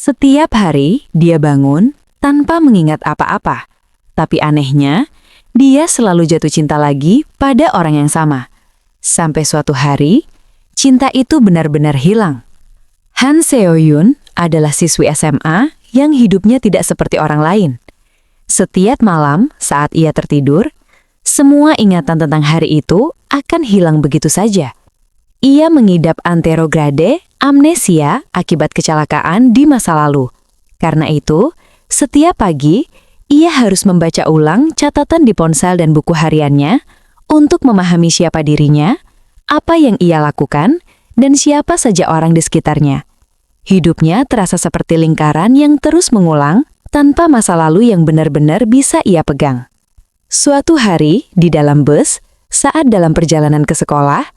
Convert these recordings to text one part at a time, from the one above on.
Setiap hari dia bangun tanpa mengingat apa-apa. Tapi anehnya, dia selalu jatuh cinta lagi pada orang yang sama. Sampai suatu hari, cinta itu benar-benar hilang. Han Seo-yun adalah siswi SMA yang hidupnya tidak seperti orang lain. Setiap malam saat ia tertidur, semua ingatan tentang hari itu akan hilang begitu saja. Ia mengidap anterograde amnesia akibat kecelakaan di masa lalu. Karena itu, setiap pagi, ia harus membaca ulang catatan di ponsel dan buku hariannya untuk memahami siapa dirinya, apa yang ia lakukan, dan siapa saja orang di sekitarnya. Hidupnya terasa seperti lingkaran yang terus mengulang tanpa masa lalu yang benar-benar bisa ia pegang. Suatu hari, di dalam bus, saat dalam perjalanan ke sekolah,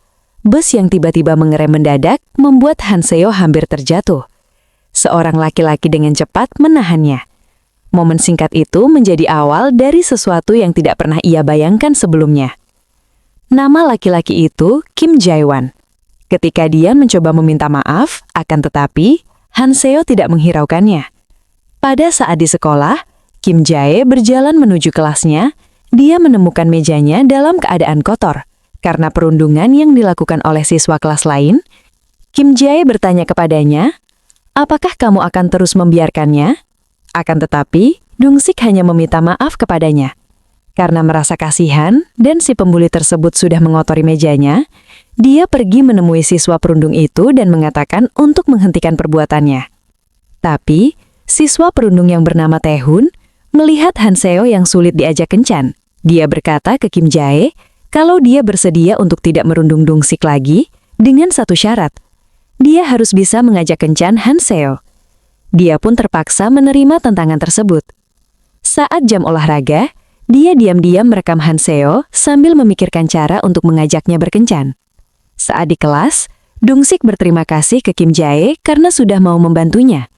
bus yang tiba-tiba mengerem mendadak membuat Han Seo hampir terjatuh. Seorang laki-laki dengan cepat menahannya. Momen singkat itu menjadi awal dari sesuatu yang tidak pernah ia bayangkan sebelumnya. Nama laki-laki itu Kim Jae-won. Ketika dia mencoba meminta maaf, akan tetapi Han Seo tidak menghiraukannya. Pada saat di sekolah, Kim Jae berjalan menuju kelasnya, dia menemukan mejanya dalam keadaan kotor. Karena perundungan yang dilakukan oleh siswa kelas lain, Kim Jae bertanya kepadanya, "Apakah kamu akan terus membiarkannya?" Akan tetapi, Dong-sik hanya meminta maaf kepadanya. Karena merasa kasihan dan si pembuli tersebut sudah mengotori mejanya, dia pergi menemui siswa perundung itu dan mengatakan untuk menghentikan perbuatannya. Tapi, siswa perundung yang bernama Tae-hun melihat Han Seo yang sulit diajak kencan. Dia berkata ke Kim Jae kalau dia bersedia untuk tidak merundung Dong-sik lagi dengan satu syarat. Dia harus bisa mengajak kencan Han Seo. Dia pun terpaksa menerima tantangan tersebut. Saat jam olahraga, dia diam-diam merekam Han Seo sambil memikirkan cara untuk mengajaknya berkencan. Saat di kelas, Dong-sik berterima kasih ke Kim Jae karena sudah mau membantunya.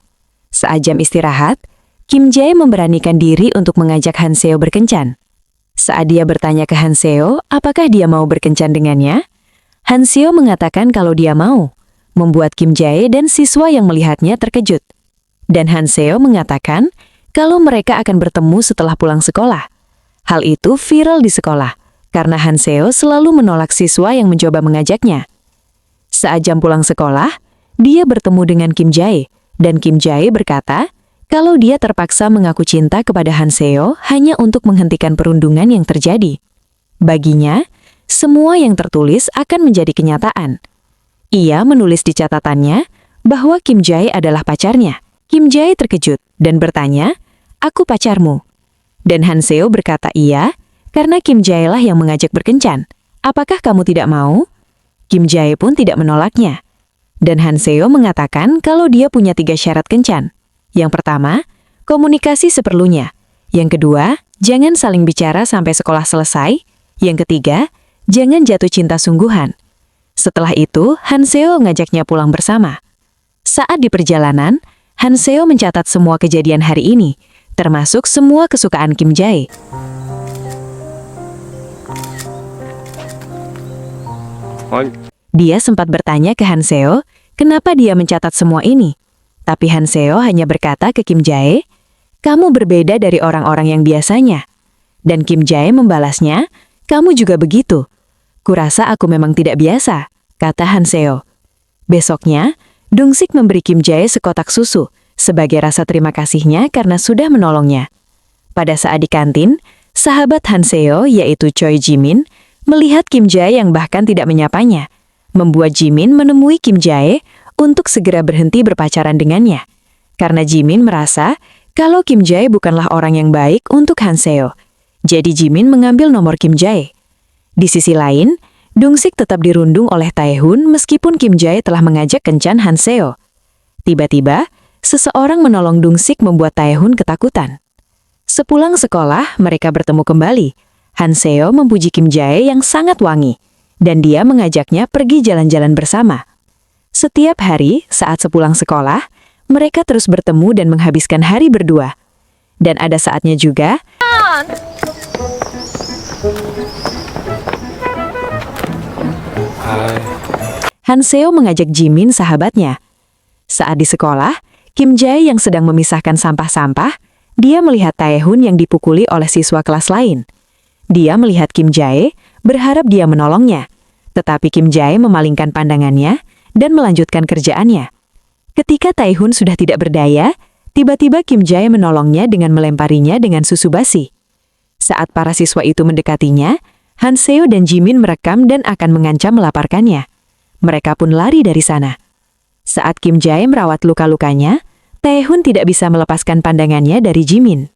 Saat jam istirahat, Kim Jae memberanikan diri untuk mengajak Han Seo berkencan. Saat dia bertanya ke Han Seo apakah dia mau berkencan dengannya, Han Seo mengatakan kalau dia mau, membuat Kim Jae dan siswa yang melihatnya terkejut. Dan Han Seo mengatakan kalau mereka akan bertemu setelah pulang sekolah. Hal itu viral di sekolah, karena Han Seo selalu menolak siswa yang mencoba mengajaknya. Saat jam pulang sekolah, dia bertemu dengan Kim Jae, dan Kim Jae berkata kalau dia terpaksa mengaku cinta kepada Han Seo hanya untuk menghentikan perundungan yang terjadi. Baginya, semua yang tertulis akan menjadi kenyataan. Ia menulis di catatannya bahwa Kim Jae adalah pacarnya. Kim Jae terkejut dan bertanya, "Aku pacarmu?" Dan Han Seo berkata iya, karena Kim Jae lah yang mengajak berkencan. "Apakah kamu tidak mau?" Kim Jae pun tidak menolaknya. Dan Han Seo mengatakan kalau dia punya 3 syarat kencan. Yang pertama, komunikasi seperlunya. Yang kedua, jangan saling bicara sampai sekolah selesai. Yang ketiga, jangan jatuh cinta sungguhan. Setelah itu, Han Seo ngajaknya pulang bersama. Saat di perjalanan, Han Seo mencatat semua kejadian hari ini, termasuk semua kesukaan Kim Jae. Dia sempat bertanya ke Han Seo, kenapa dia mencatat semua ini? Tapi Han Seo hanya berkata ke Kim Jae, "Kamu berbeda dari orang-orang yang biasanya." Dan Kim Jae membalasnya, "Kamu juga begitu." "Kurasa aku memang tidak biasa," kata Han Seo. Besoknya, Dong-sik memberi Kim Jae sekotak susu sebagai rasa terima kasihnya karena sudah menolongnya. Pada saat di kantin, sahabat Han Seo yaitu Choi Jimin melihat Kim Jae yang bahkan tidak menyapanya, membuat Jimin menemui Kim Jae untuk segera berhenti berpacaran dengannya. Karena Jimin merasa kalau Kim Jae bukanlah orang yang baik untuk Han Seo. Jadi Jimin mengambil nomor Kim Jae. Di sisi lain, Dong-sik tetap dirundung oleh Tae-hun meskipun Kim Jae telah mengajak kencan Han Seo. Tiba-tiba, seseorang menolong Dong-sik membuat Tae-hun ketakutan. Sepulang sekolah, mereka bertemu kembali. Han Seo memuji Kim Jae yang sangat wangi, dan dia mengajaknya pergi jalan-jalan bersama. Setiap hari, saat sepulang sekolah, mereka terus bertemu dan menghabiskan hari berdua. Dan ada saatnya juga, Han Seo mengajak Jimin sahabatnya. Saat di sekolah, Kim Jae yang sedang memisahkan sampah-sampah, dia melihat Taehun yang dipukuli oleh siswa kelas lain. Dia melihat Kim Jae, berharap dia menolongnya. Tetapi Kim Jae memalingkan pandangannya dan melanjutkan kerjaannya. Ketika Taehun sudah tidak berdaya, tiba-tiba Kim Jae menolongnya dengan melemparinya dengan susu basi. Saat para siswa itu mendekatinya, Han Seo dan Jimin merekam dan akan mengancam melaporkannya. Mereka pun lari dari sana. Saat Kim Jae merawat luka-lukanya, Taehun tidak bisa melepaskan pandangannya dari Jimin.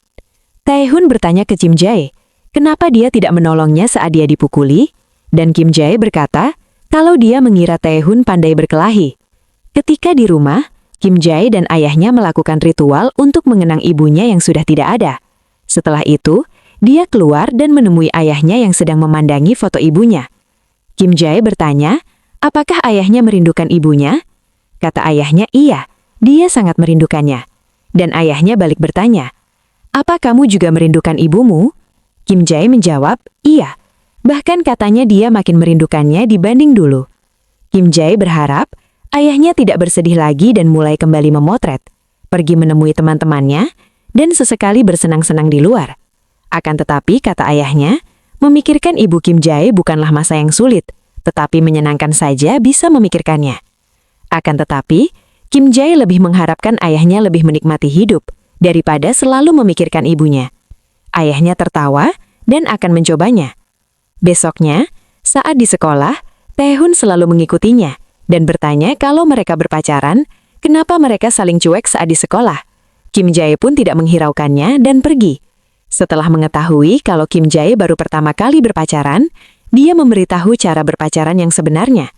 Taehun bertanya ke Kim Jae, kenapa dia tidak menolongnya saat dia dipukuli? Dan Kim Jae berkata, kalau dia mengira Taehun pandai berkelahi. Ketika di rumah, Kim Jae dan ayahnya melakukan ritual untuk mengenang ibunya yang sudah tidak ada. Setelah itu, dia keluar dan menemui ayahnya yang sedang memandangi foto ibunya. Kim Jae bertanya, apakah ayahnya merindukan ibunya? Kata ayahnya, iya, dia sangat merindukannya. Dan ayahnya balik bertanya, apa kamu juga merindukan ibumu? Kim Jae menjawab, iya. Bahkan katanya dia makin merindukannya dibanding dulu. Kim Jae berharap ayahnya tidak bersedih lagi dan mulai kembali memotret, pergi menemui teman-temannya, dan sesekali bersenang-senang di luar. Akan tetapi, kata ayahnya, memikirkan ibu Kim Jae bukanlah masa yang sulit, tetapi menyenangkan saja bisa memikirkannya. Akan tetapi, Kim Jae lebih mengharapkan ayahnya lebih menikmati hidup daripada selalu memikirkan ibunya. Ayahnya tertawa dan akan mencobanya. Besoknya, saat di sekolah, Taehun selalu mengikutinya dan bertanya kalau mereka berpacaran, kenapa mereka saling cuek saat di sekolah. Kim Jae pun tidak menghiraukannya dan pergi. Setelah mengetahui kalau Kim Jae baru pertama kali berpacaran, dia memberitahu cara berpacaran yang sebenarnya.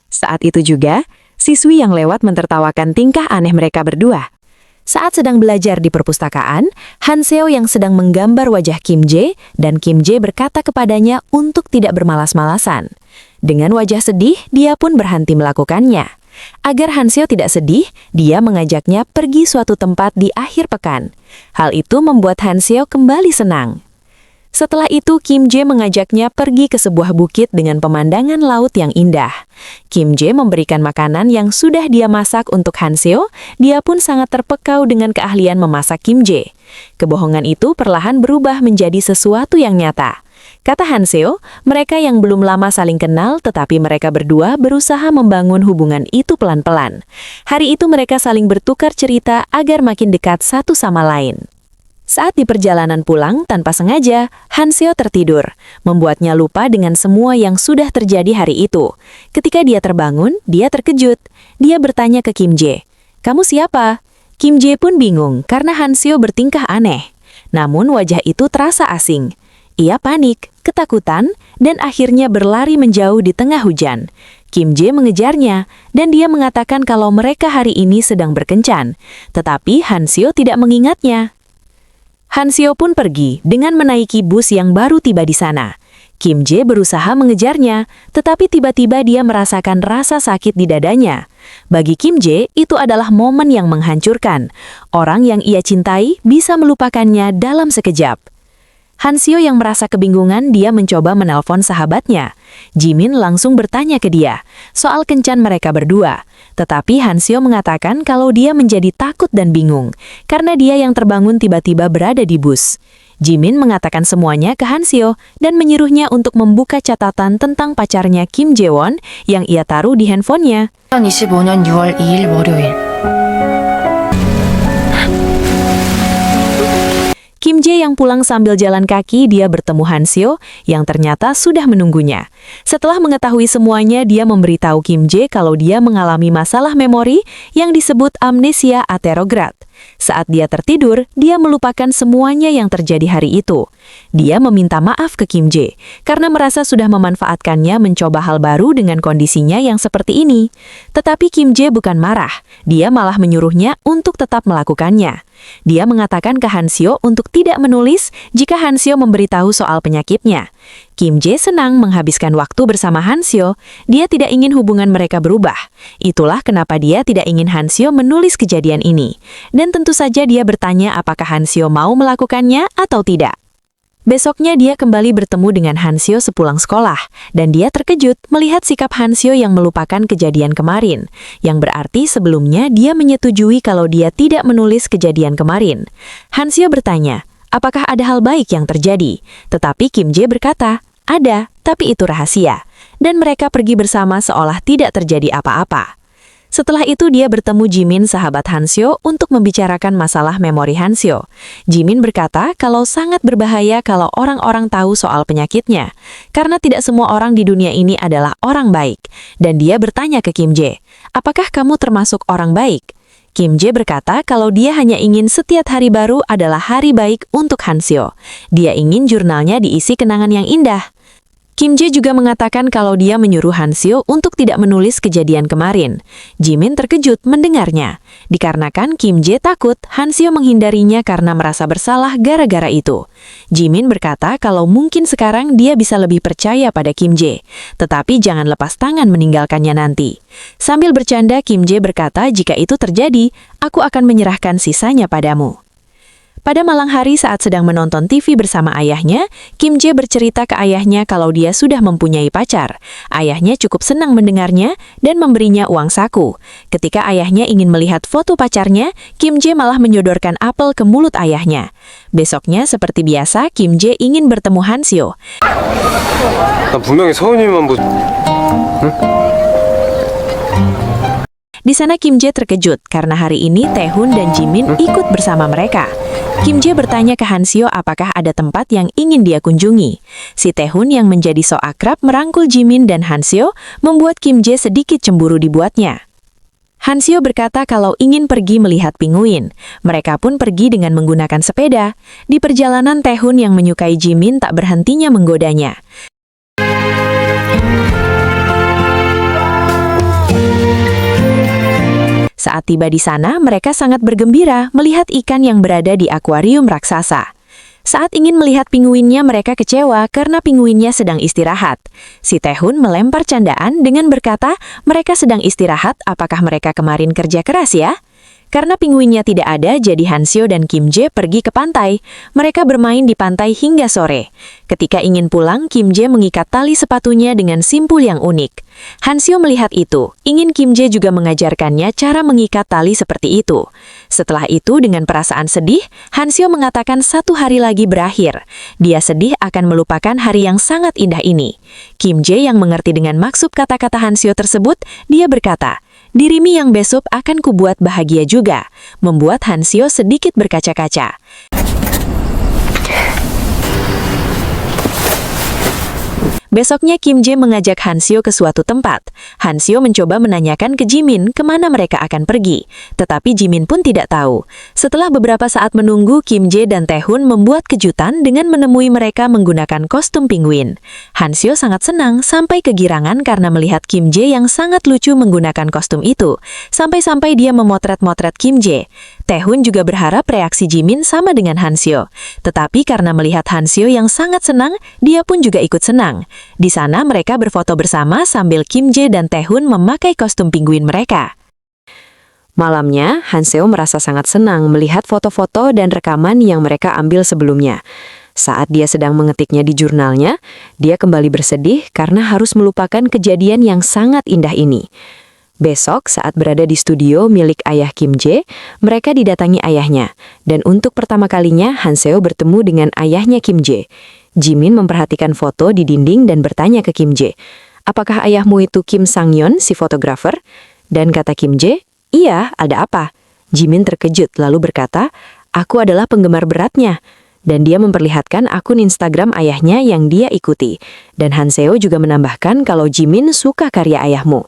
Saat itu juga, siswi yang lewat mentertawakan tingkah aneh mereka berdua. Saat sedang belajar di perpustakaan, Han Seo yang sedang menggambar wajah Kim Jae dan Kim Jae berkata kepadanya untuk tidak bermalas-malasan. Dengan wajah sedih, dia pun berhenti melakukannya. Agar Han Seo tidak sedih, dia mengajaknya pergi suatu tempat di akhir pekan. Hal itu membuat Han Seo kembali senang. Setelah itu, Kim Jae mengajaknya pergi ke sebuah bukit dengan pemandangan laut yang indah. Kim Jae memberikan makanan yang sudah dia masak untuk Han Seo, dia pun sangat terpekau dengan keahlian memasak Kim Jae. Kebohongan itu perlahan berubah menjadi sesuatu yang nyata. Kata Han Seo, mereka yang belum lama saling kenal, tetapi mereka berdua berusaha membangun hubungan itu pelan-pelan. Hari itu mereka saling bertukar cerita agar makin dekat satu sama lain. Saat di perjalanan pulang, tanpa sengaja, Han Seo tertidur, membuatnya lupa dengan semua yang sudah terjadi hari itu. Ketika dia terbangun, dia terkejut. Dia bertanya ke Kim Jae, "Kamu siapa?" Kim Jae pun bingung karena Han Seo bertingkah aneh. Namun wajah itu terasa asing. Ia panik, ketakutan, dan akhirnya berlari menjauh di tengah hujan. Kim Jae mengejarnya, dan dia mengatakan kalau mereka hari ini sedang berkencan. Tetapi Han Seo tidak mengingatnya. Han Seo pun pergi dengan menaiki bus yang baru tiba di sana. Kim Jae berusaha mengejarnya, tetapi tiba-tiba dia merasakan rasa sakit di dadanya. Bagi Kim Jae, itu adalah momen yang menghancurkan. Orang yang ia cintai bisa melupakannya dalam sekejap. Han Seo yang merasa kebingungan, dia mencoba menelpon sahabatnya. Jimin langsung bertanya ke dia soal kencan mereka berdua. Tetapi Han Seo mengatakan kalau dia menjadi takut dan bingung karena dia yang terbangun tiba-tiba berada di bus. Jimin mengatakan semuanya ke Han Seo dan menyuruhnya untuk membuka catatan tentang pacarnya Kim Jae-won yang ia taruh di handphonenya. 2025년 6월 2일 월요일. Kim Jae yang pulang sambil jalan kaki, dia bertemu Han Seo yang ternyata sudah menunggunya. Setelah mengetahui semuanya, dia memberitahu Kim Jae kalau dia mengalami masalah memori yang disebut amnesia aterograd. Saat dia tertidur, dia melupakan semuanya yang terjadi hari itu. Dia meminta maaf ke Kim Jae karena merasa sudah memanfaatkannya mencoba hal baru dengan kondisinya yang seperti ini. Tetapi Kim Jae bukan marah, dia malah menyuruhnya untuk tetap melakukannya. Dia mengatakan ke Han Seo untuk tidak menulis jika Han Seo memberitahu soal penyakitnya. Kim Jae senang menghabiskan waktu bersama Han Seo, dia tidak ingin hubungan mereka berubah. Itulah kenapa dia tidak ingin Han Seo menulis kejadian ini. Dan tentu saja dia bertanya apakah Han Seo mau melakukannya atau tidak. Besoknya dia kembali bertemu dengan Hansyo sepulang sekolah, dan dia terkejut melihat sikap Hansyo yang melupakan kejadian kemarin, yang berarti sebelumnya dia menyetujui kalau dia tidak menulis kejadian kemarin. Hansyo bertanya, apakah ada hal baik yang terjadi? Tetapi Kim Jae berkata, ada, tapi itu rahasia. Dan mereka pergi bersama seolah tidak terjadi apa-apa. Setelah itu dia bertemu Jimin sahabat Hansyo untuk membicarakan masalah memori Hansyo. Jimin berkata kalau sangat berbahaya kalau orang-orang tahu soal penyakitnya, karena tidak semua orang di dunia ini adalah orang baik. Dan dia bertanya ke Kim Jae, apakah kamu termasuk orang baik? Kim Jae berkata kalau dia hanya ingin setiap hari baru adalah hari baik untuk Hansyo. Dia ingin jurnalnya diisi kenangan yang indah. Kim Jae juga mengatakan kalau dia menyuruh Hansyo untuk tidak menulis kejadian kemarin. Jimin terkejut mendengarnya, dikarenakan Kim Jae takut Hansyo menghindarinya karena merasa bersalah gara-gara itu. Jimin berkata kalau mungkin sekarang dia bisa lebih percaya pada Kim Jae, tetapi jangan lepas tangan meninggalkannya nanti. Sambil bercanda, Kim Jae berkata jika itu terjadi, aku akan menyerahkan sisanya padamu. Pada malam hari saat sedang menonton TV bersama ayahnya, Kim Jae bercerita ke ayahnya kalau dia sudah mempunyai pacar. Ayahnya cukup senang mendengarnya dan memberinya uang saku. Ketika ayahnya ingin melihat foto pacarnya, Kim Jae malah menyodorkan apel ke mulut ayahnya. Besoknya seperti biasa, Kim Jae ingin bertemu Hansyo. 나 분명히 서은이만 Di sana Kim Jae terkejut karena hari ini Taehoon dan Jimin ikut bersama mereka. Kim Jae bertanya ke Hansyo apakah ada tempat yang ingin dia kunjungi. Si Taehoon yang menjadi so akrab merangkul Jimin dan Hansyo membuat Kim Jae sedikit cemburu dibuatnya. Hansyo berkata kalau ingin pergi melihat pinguin. Mereka pun pergi dengan menggunakan sepeda. Di perjalanan Taehoon yang menyukai Jimin tak berhentinya menggodanya. Saat tiba di sana, mereka sangat bergembira melihat ikan yang berada di akuarium raksasa. Saat ingin melihat pinguinnya, mereka kecewa karena pinguinnya sedang istirahat. Si Taehoon melempar candaan dengan berkata, mereka sedang istirahat, apakah mereka kemarin kerja keras ya? Karena pinguinnya tidak ada, jadi Hansyo dan Kim Jae pergi ke pantai. Mereka bermain di pantai hingga sore. Ketika ingin pulang, Kim Jae mengikat tali sepatunya dengan simpul yang unik. Hansyo melihat itu, ingin Kim Jae juga mengajarkannya cara mengikat tali seperti itu. Setelah itu, dengan perasaan sedih, Hansyo mengatakan 1 hari lagi berakhir. Dia sedih akan melupakan hari yang sangat indah ini. Kim Jae yang mengerti dengan maksud kata-kata Hansyo tersebut, dia berkata, dirimu yang besok akan kubuat bahagia juga, membuat Hansyo sedikit berkaca-kaca. Besoknya Kim Jae mengajak Hansyo ke suatu tempat. Hansyo mencoba menanyakan ke Jimin kemana mereka akan pergi, tetapi Jimin pun tidak tahu. Setelah beberapa saat menunggu, Kim Jae dan Taehoon membuat kejutan dengan menemui mereka menggunakan kostum penguin. Hansyo sangat senang sampai kegirangan karena melihat Kim Jae yang sangat lucu menggunakan kostum itu, sampai-sampai dia memotret-motret Kim Jae. Taehoon juga berharap reaksi Jimin sama dengan Hansyo, tetapi karena melihat Hansyo yang sangat senang, dia pun juga ikut senang. Di sana mereka berfoto bersama sambil Kim Jae dan Taehoon memakai kostum penguin mereka. Malamnya, Hansyo merasa sangat senang melihat foto-foto dan rekaman yang mereka ambil sebelumnya. Saat dia sedang mengetiknya di jurnalnya, dia kembali bersedih karena harus melupakan kejadian yang sangat indah ini. Besok, saat berada di studio milik ayah Kim Jae, mereka didatangi ayahnya. Dan untuk pertama kalinya, Hansyo bertemu dengan ayahnya Kim Jae. Jimin memperhatikan foto di dinding dan bertanya ke Kim Jae, apakah ayahmu itu Kim Sang-yeon, si fotografer? Dan kata Kim Jae, iya, ada apa? Jimin terkejut lalu berkata, aku adalah penggemar beratnya. Dan dia memperlihatkan akun Instagram ayahnya yang dia ikuti. Dan Hansyo juga menambahkan kalau Jimin suka karya ayahmu.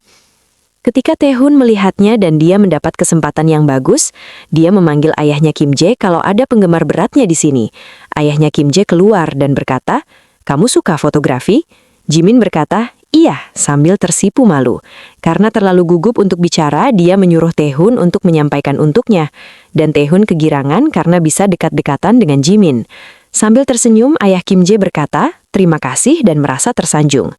Ketika Taehoon melihatnya dan dia mendapat kesempatan yang bagus, dia memanggil ayahnya Kim Jae kalau ada penggemar beratnya di sini. Ayahnya Kim Jae keluar dan berkata, kamu suka fotografi? Jimin berkata, iya, sambil tersipu malu. Karena terlalu gugup untuk bicara, dia menyuruh Taehoon untuk menyampaikan untuknya. Dan Taehoon kegirangan karena bisa dekat-dekatan dengan Jimin. Sambil tersenyum, ayah Kim Jae berkata, terima kasih dan merasa tersanjung.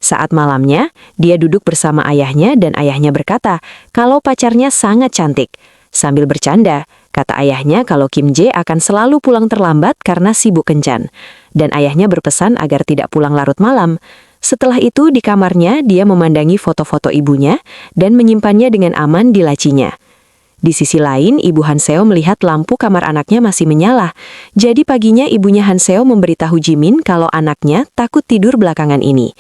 Saat malamnya, dia duduk bersama ayahnya dan ayahnya berkata kalau pacarnya sangat cantik. Sambil bercanda, Kata ayahnya kalau Kim Jae akan selalu pulang terlambat karena sibuk kencan. Dan ayahnya berpesan agar tidak pulang larut malam. Setelah itu di kamarnya dia memandangi foto-foto ibunya dan menyimpannya dengan aman di lacinya. Di sisi lain, ibu Han Seo melihat lampu kamar anaknya masih menyala. Jadi paginya ibunya Han Seo memberitahu Jimin kalau anaknya takut tidur belakangan ini.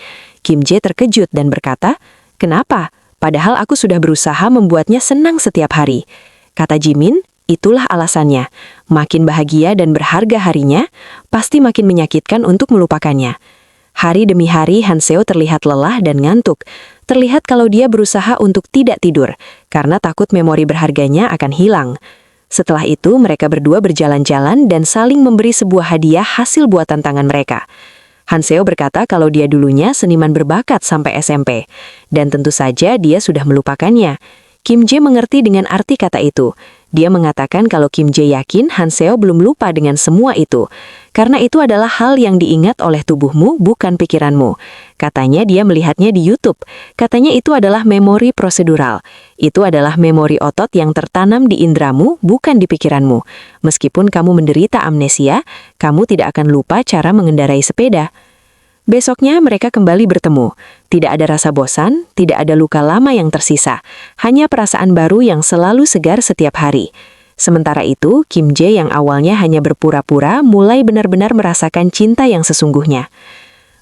Kim Jae terkejut dan berkata, "Kenapa? Padahal aku sudah berusaha membuatnya senang setiap hari." Kata Jimin, itulah alasannya. Makin bahagia dan berharga harinya, pasti makin menyakitkan untuk melupakannya. Hari demi hari Han Seo terlihat lelah dan ngantuk. Terlihat kalau dia berusaha untuk tidak tidur, karena takut memori berharganya akan hilang. Setelah itu mereka berdua berjalan-jalan dan saling memberi sebuah hadiah hasil buatan tangan mereka. Han Seo berkata kalau dia dulunya seniman berbakat sampai SMP. Dan tentu saja dia sudah melupakannya. Kim Jae mengerti dengan arti kata itu. Dia mengatakan kalau Kim Jae yakin Han Seo belum lupa dengan semua itu. Karena itu adalah hal yang diingat oleh tubuhmu, bukan pikiranmu. Katanya dia melihatnya di YouTube. Katanya itu adalah memori prosedural. Itu adalah memori otot yang tertanam di indramu, bukan di pikiranmu. Meskipun kamu menderita amnesia, kamu tidak akan lupa cara mengendarai sepeda. Besoknya mereka kembali bertemu. Tidak ada rasa bosan, tidak ada luka lama yang tersisa. Hanya perasaan baru yang selalu segar setiap hari. Sementara itu, Kim Jae yang awalnya hanya berpura-pura mulai benar-benar merasakan cinta yang sesungguhnya.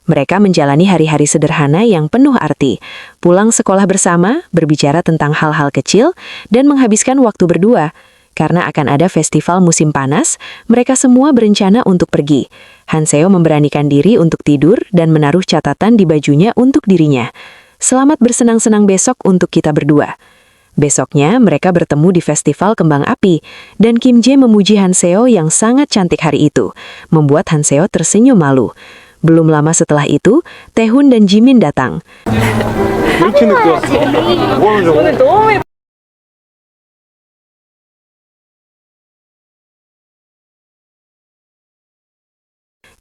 Mereka menjalani hari-hari sederhana yang penuh arti. Pulang sekolah bersama, berbicara tentang hal-hal kecil, dan menghabiskan waktu berdua. Karena akan ada festival musim panas, mereka semua berencana untuk pergi. Han Seo memberanikan diri untuk tidur dan menaruh catatan di bajunya untuk dirinya. Selamat bersenang-senang besok untuk kita berdua. Besoknya, mereka bertemu di festival kembang api, dan Kim Jae memuji Han Seo yang sangat cantik hari itu, membuat Han Seo tersenyum malu. Belum lama setelah itu, Taehoon dan Jimin datang.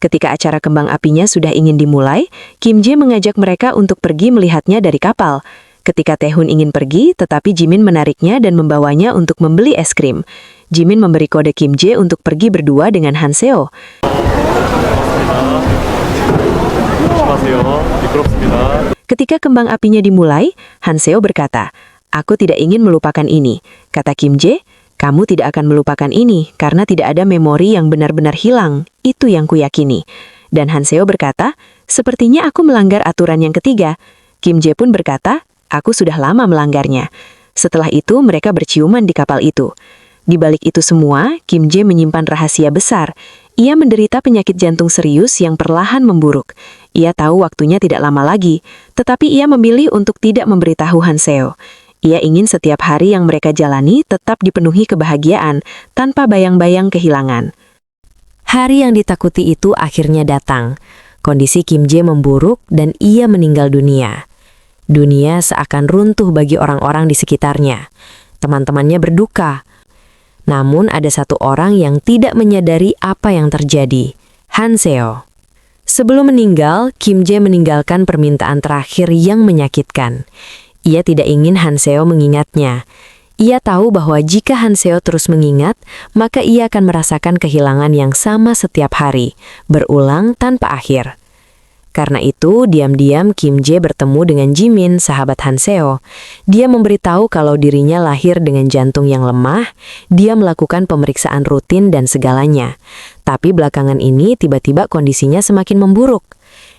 Ketika acara kembang apinya sudah ingin dimulai, Kim Jae mengajak mereka untuk pergi melihatnya dari kapal. Ketika Taehoon ingin pergi, tetapi Jimin menariknya dan membawanya untuk membeli es krim. Jimin memberi kode Kim Jae untuk pergi berdua dengan Han Seo. Ketika kembang apinya dimulai, Han Seo berkata, "Aku tidak ingin melupakan ini." Kata Kim Jae, "Kamu tidak akan melupakan ini karena tidak ada memori yang benar-benar hilang. Itu yang kuyakini." Dan Han Seo berkata, "Sepertinya aku melanggar aturan yang ketiga." Kim Jae pun berkata, "Aku sudah lama melanggarnya." Setelah itu mereka berciuman di kapal itu. Di balik itu semua, Kim Jae menyimpan rahasia besar. Ia menderita penyakit jantung serius yang perlahan memburuk. Ia tahu waktunya tidak lama lagi, tetapi ia memilih untuk tidak memberitahu Han Seo. Ia ingin setiap hari yang mereka jalani tetap dipenuhi kebahagiaan, tanpa bayang-bayang kehilangan. Hari yang ditakuti itu akhirnya datang. Kondisi Kim Jae memburuk dan ia meninggal dunia. Dunia seakan runtuh bagi orang-orang di sekitarnya. Teman-temannya berduka. Namun ada satu orang yang tidak menyadari apa yang terjadi, Han Seo. Sebelum meninggal, Kim Jae meninggalkan permintaan terakhir yang menyakitkan. Ia tidak ingin Han Seo mengingatnya. Ia tahu bahwa jika Han Seo terus mengingat, maka ia akan merasakan kehilangan yang sama setiap hari, berulang tanpa akhir. Karena itu, diam-diam Kim Jae bertemu dengan Jimin, sahabat Han Seo. Dia memberitahu kalau dirinya lahir dengan jantung yang lemah, dia melakukan pemeriksaan rutin dan segalanya. Tapi belakangan ini tiba-tiba kondisinya semakin memburuk.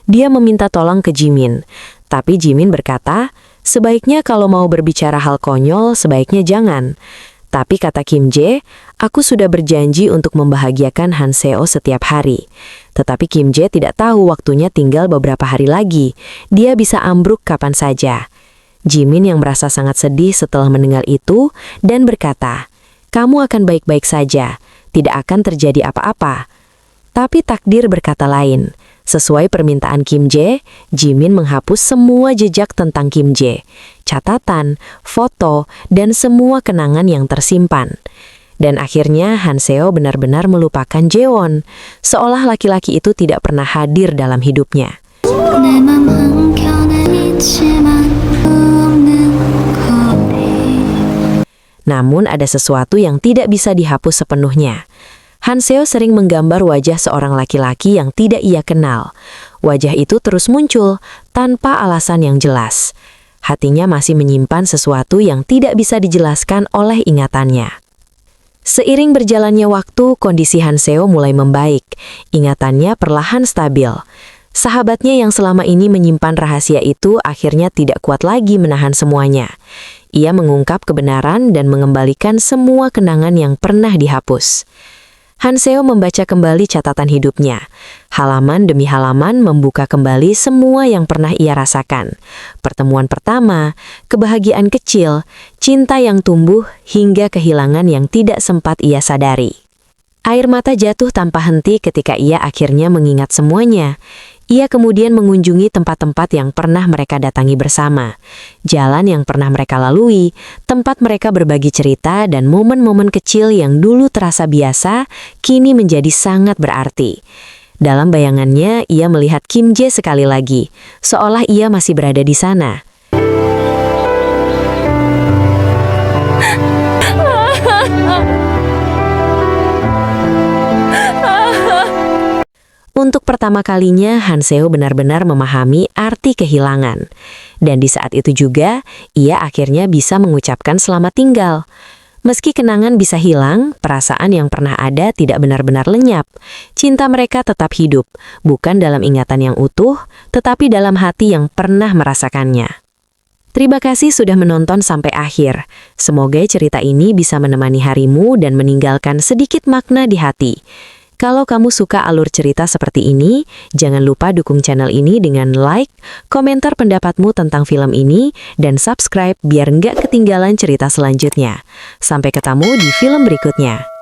Dia meminta tolong ke Jimin. Tapi Jimin berkata, sebaiknya kalau mau berbicara hal konyol, sebaiknya jangan. Tapi kata Kim Jae, aku sudah berjanji untuk membahagiakan Han Seo setiap hari. Tetapi Kim Jae tidak tahu waktunya tinggal beberapa hari lagi. Dia bisa ambruk kapan saja. Jimin yang merasa sangat sedih setelah mendengar itu dan berkata, kamu akan baik-baik saja, tidak akan terjadi apa-apa. Tapi takdir berkata lain. Sesuai permintaan Kim Jae, Jimin menghapus semua jejak tentang Kim Jae, catatan, foto, dan semua kenangan yang tersimpan. Dan akhirnya Han Seo benar-benar melupakan Jaewon, seolah laki-laki itu tidak pernah hadir dalam hidupnya. Namun ada sesuatu yang tidak bisa dihapus sepenuhnya. Hanseo sering menggambar wajah seorang laki-laki yang tidak ia kenal. Wajah itu terus muncul tanpa alasan yang jelas. Hatinya masih menyimpan sesuatu yang tidak bisa dijelaskan oleh ingatannya. Seiring berjalannya waktu, kondisi Hanseo mulai membaik. Ingatannya perlahan stabil. Sahabatnya yang selama ini menyimpan rahasia itu akhirnya tidak kuat lagi menahan semuanya. Ia mengungkap kebenaran dan mengembalikan semua kenangan yang pernah dihapus. Hanseo membaca kembali catatan hidupnya. Halaman demi halaman membuka kembali semua yang pernah ia rasakan. Pertemuan pertama, kebahagiaan kecil, cinta yang tumbuh, hingga kehilangan yang tidak sempat ia sadari. Air mata jatuh tanpa henti ketika ia akhirnya mengingat semuanya. Ia kemudian mengunjungi tempat-tempat yang pernah mereka datangi bersama, jalan yang pernah mereka lalui, tempat mereka berbagi cerita, dan momen-momen kecil yang dulu terasa biasa, kini menjadi sangat berarti. Dalam bayangannya, ia melihat Kim Jae sekali lagi, seolah ia masih berada di sana. Untuk pertama kalinya, Hanseo benar-benar memahami arti kehilangan. Dan di saat itu juga, ia akhirnya bisa mengucapkan selamat tinggal. Meski kenangan bisa hilang, perasaan yang pernah ada tidak benar-benar lenyap. Cinta mereka tetap hidup, bukan dalam ingatan yang utuh, tetapi dalam hati yang pernah merasakannya. Terima kasih sudah menonton sampai akhir. Semoga cerita ini bisa menemani harimu dan meninggalkan sedikit makna di hati. Kalau kamu suka alur cerita seperti ini, jangan lupa dukung channel ini dengan like, komentar pendapatmu tentang film ini, dan subscribe biar nggak ketinggalan cerita selanjutnya. Sampai ketemu di film berikutnya.